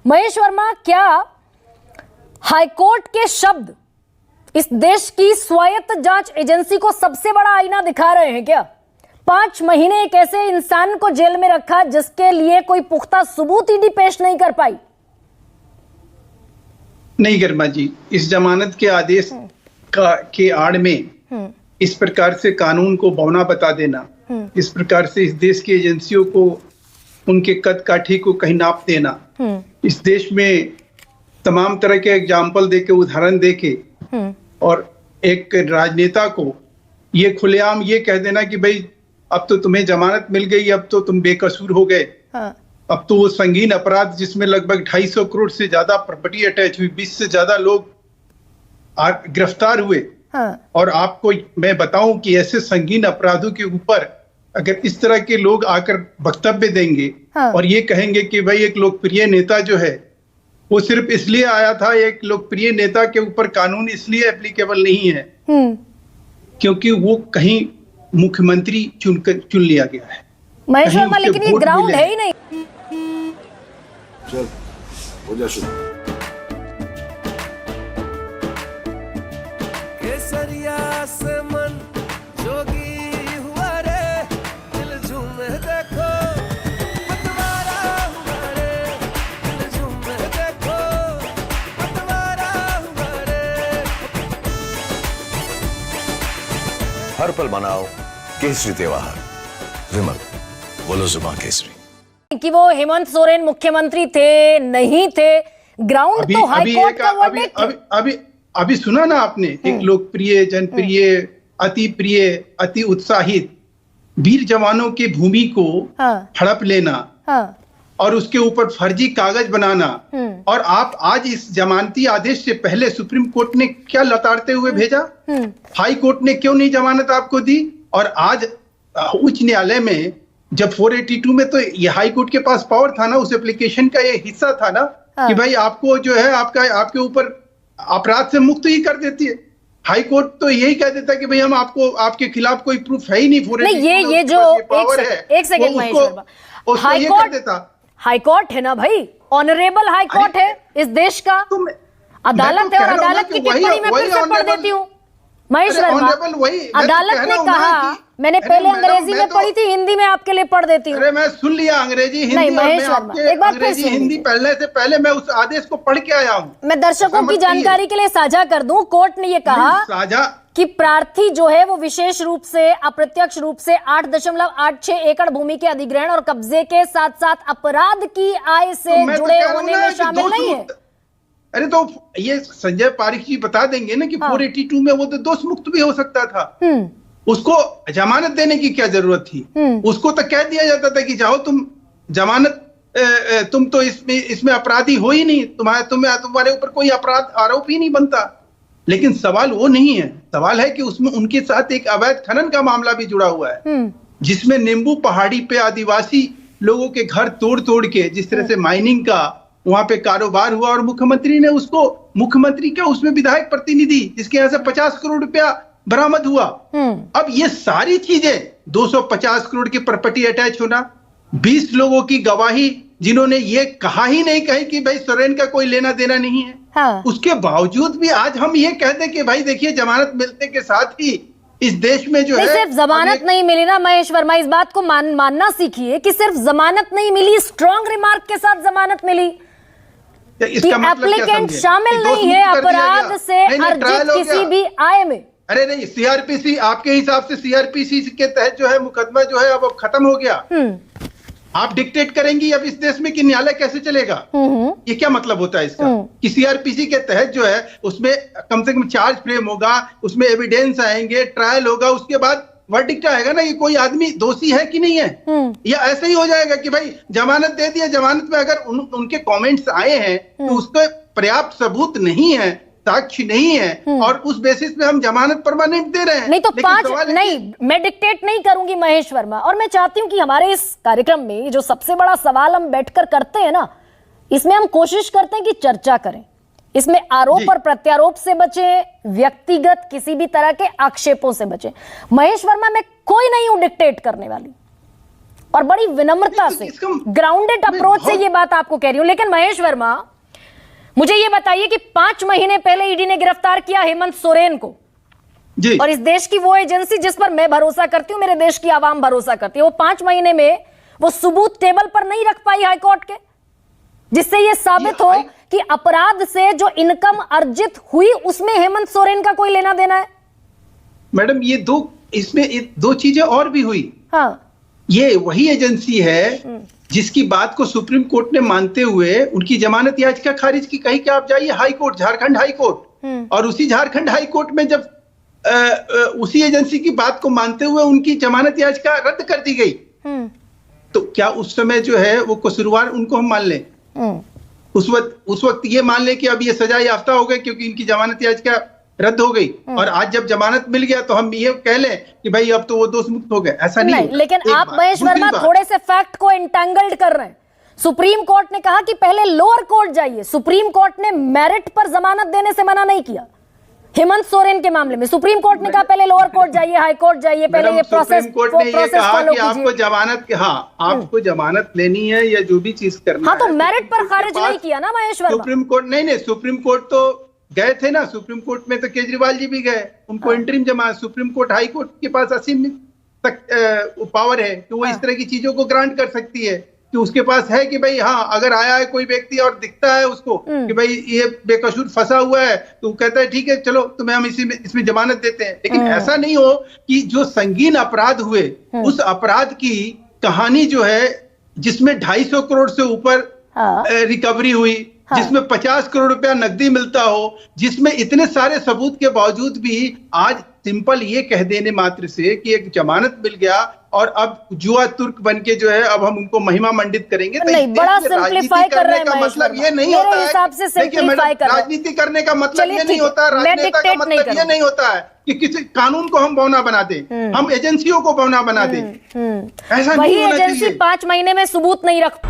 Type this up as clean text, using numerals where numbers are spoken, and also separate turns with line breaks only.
महेश वर्मा, क्या हाईकोर्ट के शब्द इस देश की स्वायत्त जांच एजेंसी को सबसे बड़ा आईना दिखा रहे हैं क्या? 5 महीने एक ऐसे इंसान को जेल में रखा जिसके लिए कोई पुख्ता सबूत ईडी पेश नहीं कर पाई।
नहीं गरिमा जी, इस जमानत के आदेश के आड़ में इस प्रकार से कानून को बौना बता देना, इस प्रकार से इस देश की एजेंसियों को उनके कद काठी को कहीं नाप देना, इस देश में तमाम तरह के एग्जाम्पल देके, उदाहरण देके और एक राजनेता को ये खुलेआम ये कह देना कि भाई अब तो तुम्हें जमानत मिल गई, अब तो तुम बेकसूर हो गए। अब तो वो संगीन अपराध जिसमें लगभग 250 करोड़ से ज्यादा प्रॉपर्टी अटैच हुई, 20 से ज्यादा लोग गिरफ्तार हुए। और आपको मैं बताऊं कि ऐसे संगीन अपराधों के ऊपर अगर इस तरह के लोग आकर वक्तव्य देंगे और ये कहेंगे कि भाई एक लोकप्रिय नेता जो है वो सिर्फ इसलिए आया था, एक लोकप्रिय नेता के ऊपर कानून इसलिए एप्लीकेबल नहीं है क्योंकि वो कहीं मुख्यमंत्री चुन लिया गया है।
महेश वर्मा, लेकिन ये ग्राउंड है ही नहीं।
चल हो जा शुरू।
केसरिया से मन जोगी हुआ रे, दिल झूमे देखो पतवारा हुआ रे, दिल झूमे देखो पतवारा हुआ रे।
हर पल मनाओ केसरी त्योहार। विमल, बोलो जुबान केसरी।
कि वो हेमंत सोरेन मुख्यमंत्री थे नहीं थे, ग्राउंड तो हाई कोर्ट का वर्डिक्ट।
अभी सुना ना आपने, एक लोकप्रिय, जनप्रिय, अति प्रिय, अति उत्साहित वीर जवानों की भूमि को हड़प लेना और उसके ऊपर फर्जी कागज बनाना। और आप आज इस जमानती आदेश से पहले सुप्रीम कोर्ट ने क्या लताड़ते हुए भेजा? हाई कोर्ट ने क्यों नहीं जमानत आपको दी? और आज उच्च न्यायालय में जब 482 में तो ये हाई कोर्ट के पास पावर था ना, उस एप्लीकेशन का ये हिस्सा था ना कि भाई आपको जो है आपके ऊपर अपराध से मुक्त ही कर देती है। हाई कोर्ट तो यही कह देता है कि भाई हम आपके खिलाफ कोई प्रूफ है ही नहीं। 482
ये जो एक second Mahesh Verma, high court है ना भाई, ऑनरेबल हाई कोर्ट है इस देश का, अदालत है। और अदालत की टिप्पणी में फिर से पढ़ देती हूँ महेश वर्मा, अदालत ने कहा, मैंने पहले अंग्रेजी में पढ़ी थी, हिंदी में आपके लिए पढ़ देती हूँ।
अरे मैं सुन लिया अंग्रेजी हिंदी।
नहीं महेश वर्मा, एक बार फिर सुन
हिंदी पढ़ने से पहले मैं उस आदेश को पढ़ के आया हूँ।
मैं दर्शकों की जानकारी के लिए साझा कर दूं, कोर्ट ने ये कहा कि प्रार्थी जो है वो विशेष रूप से अप्रत्यक्ष रूप से 8.86 एकड़ भूमि के अधिग्रहण और कब्जे के साथ साथ अपराध की आय से जुड़े होने में शामिल नहीं है।
अरे तो ये संजय पारिक जी बता देंगे ना कि 482 में वो तो दोष मुक्त भी हो सकता था। उसको जमानत देने की क्या जरूरत थी? उसको तो कह दिया जाता था कि जाओ तुम जमानत, तुम तो इसमें अपराधी हो ही नहीं, तुम्हारे ऊपर कोई अपराध आरोप ही नहीं बनता। लेकिन सवाल वो नहीं है, सवाल है कि उसमें उनके साथ एक अवैध खनन का मामला भी जुड़ा हुआ है, जिसमें नींबू पहाड़ी पे आदिवासी लोगों के घर तोड़ तोड़ के जिस तरह से माइनिंग का वहां पे कारोबार हुआ और मुख्यमंत्री ने उसको, मुख्यमंत्री क्या उसमें विधायक प्रतिनिधि जिसके यहाँ से 50 करोड़ रुपया बरामद हुआ। अब ये सारी चीजें, 250 करोड़ की प्रॉपर्टी अटैच होना, 20 लोगों की गवाही जिन्होंने ये कहा ही नहीं कही कि भाई सोरेन का कोई लेना देना नहीं है, उसके बावजूद भी आज हम ये कहते कि भाई देखिए जमानत मिलने के साथ ही इस देश में जो है
सिर्फ जमानत नहीं मिली ना महेश वर्मा, इस बात को मानना सीखिए कि सिर्फ जमानत नहीं मिली, स्ट्रॉन्ग रिमार्क के साथ जमानत मिली कि एप्लीकेंट शामिल नहीं है अपराध से अर्जित किसी भी आय में।
अरे नहीं, सीआरपीसी आपके हिसाब से सीआरपीसी के तहत जो है मुकदमा जो है अब खत्म हो गया। आप डिक्टेट करेंगी अब इस देश में कि न्यायालय कैसे चलेगा? ये क्या मतलब होता है इसका कि सीआरपीसी के तहत जो है उसमें कम से कम चार्ज फ्रेम होगा, उसमें एविडेंस आएंगे, ट्रायल होगा, उसके बाद वर्डिक्ट आएगा ना कि कोई आदमी दोषी है कि नहीं है। या ऐसे ही हो जाएगा कि भाई जमानत दे दिया, जमानत में अगर उनके कमेंट्स आए हैं तो उसका पर्याप्त सबूत नहीं है, साक्ष्य नहीं है और उस बेसिस पे हम जमानत परमानेंट दे रहे हैं।
नहीं तो 5 नहीं, मैं डिक्टेट नहीं करूंगी महेश वर्मा, और मैं चाहती हूं कि हमारे इस कार्यक्रम में जो सबसे बड़ा सवाल हम बैठकर करते हैं ना, इसमें हम कोशिश करते हैं कि चर्चा करें, इसमें आरोप और प्रत्यारोप से बचें, व्यक्तिगत किसी भी तरह के आक्षेपों से बचें। महेश वर्मा, मैं कोई नहीं हूं डिक्टेट करने वाली, और बड़ी विनम्रता से, ग्राउंडेड अप्रोच से ये बात आपको कह रही हूं। लेकिन महेश वर्मा, मुझे ये बताइए कि 5 महीने पहले ईडी ने गिरफ्तार किया हेमंत सोरेन को
जी।
और इस देश की वो एजेंसी जिस पर मैं भरोसा करती हूं, मेरे देश की आवाम भरोसा करती है, वो 5 महीने में वो सबूत टेबल पर नहीं रख पाई हाईकोर्ट के, जिससे ये साबित हो कि अपराध से जो इनकम अर्जित हुई उसमें हेमंत सोरेन का कोई लेना देना है।
मैडम इसमें दो चीजें और भी हुई।
हाँ,
ये वही एजेंसी है जिसकी बात को सुप्रीम कोर्ट ने मानते हुए उनकी जमानत याचिका खारिज की। कही कि आप जाइए high court, Jharkhand high court, और उसी झारखंड हाई कोर्ट में जब उसी एजेंसी की बात को मानते हुए उनकी जमानत याचिका रद्द कर दी गई, तो क्या उस समय जो है वो कसूरवार उनको हम मान लें? उस वक्त ये मान लें कि अब ये सजा याफ्ता हो गए क्योंकि इनकी जमानत याचिका रद्द हो गई, और आज जब जमानत मिल गया तो हम ये कह लें कि भाई अब तो वो दोष मुक्त हो गए? ऐसा नहीं।
लेकिन आप महेश वर्मा थोड़े से फैक्ट को इंटेंगल्ड कर रहे हैं। सुप्रीम कोर्ट ने कहा कि पहले लोअर कोर्ट जाइए। सुप्रीम कोर्ट ने मेरिट पर जमानत देने से मना नहीं किया हेमंत सोरेन के मामले में। सुप्रीम कोर्ट ने कहा पहले लोअर कोर्ट जाइए, हाई कोर्ट जाइए, पहले ये प्रोसेस
कोर्ट ने ये कहा कि आपको जमानत, आपको जमानत लेनी है या जो भी चीज करना है,
तो मेरिट पर खारिज नहीं किया ना महेश वर्मा।
सुप्रीम कोर्ट नहीं, सुप्रीम कोर्ट तो गए थे ना। सुप्रीम कोर्ट में तो केजरीवाल जी भी गए, उनको इंटरिम जमानत। सुप्रीम कोर्ट हाई कोर्ट के पास असीम पावर है कि वो इस तरह की चीजों को ग्रांट कर सकती है, कि उसके पास है कि भाई हाँ, अगर आया है कोई व्यक्ति और दिखता है उसको कि भाई ये बेकसूर फंसा हुआ है, तो कहता है ठीक है चलो तुम्हें हम इसमें जमानत देते हैं। लेकिन ऐसा नहीं हो कि जो संगीन अपराध हुए उस अपराध की कहानी जो है, जिसमें 250 करोड़ से ऊपर रिकवरी हुई, जिसमें 50 करोड़ रुपया नकदी मिलता हो, जिसमें इतने सारे सबूत के बावजूद भी आज सिंपल ये कह देने मात्र से कि एक जमानत मिल गया और अब जुआ तुर्क बनके जो है अब हम उनको महिमा मंडित करेंगे, तो
नहीं, बड़ा सिंपलीफाई कर रहे हैं महेश
मतलब
वर्मा।
ये नहीं
मेरे
होता
हिसाब से सिंपलीफाई कर रहे हैं।
राजनीति करने का मतलब ये नहीं
चलिए,
होता, राजनेता का मतलब ये नहीं होता है कि किसी कानून को हम बौना बना दें, हम एजेंसियों को बौना बना दें। ऐसा नहीं होना चाहिए।
वही एजेंसी 5 महीने में सबूत नहीं रख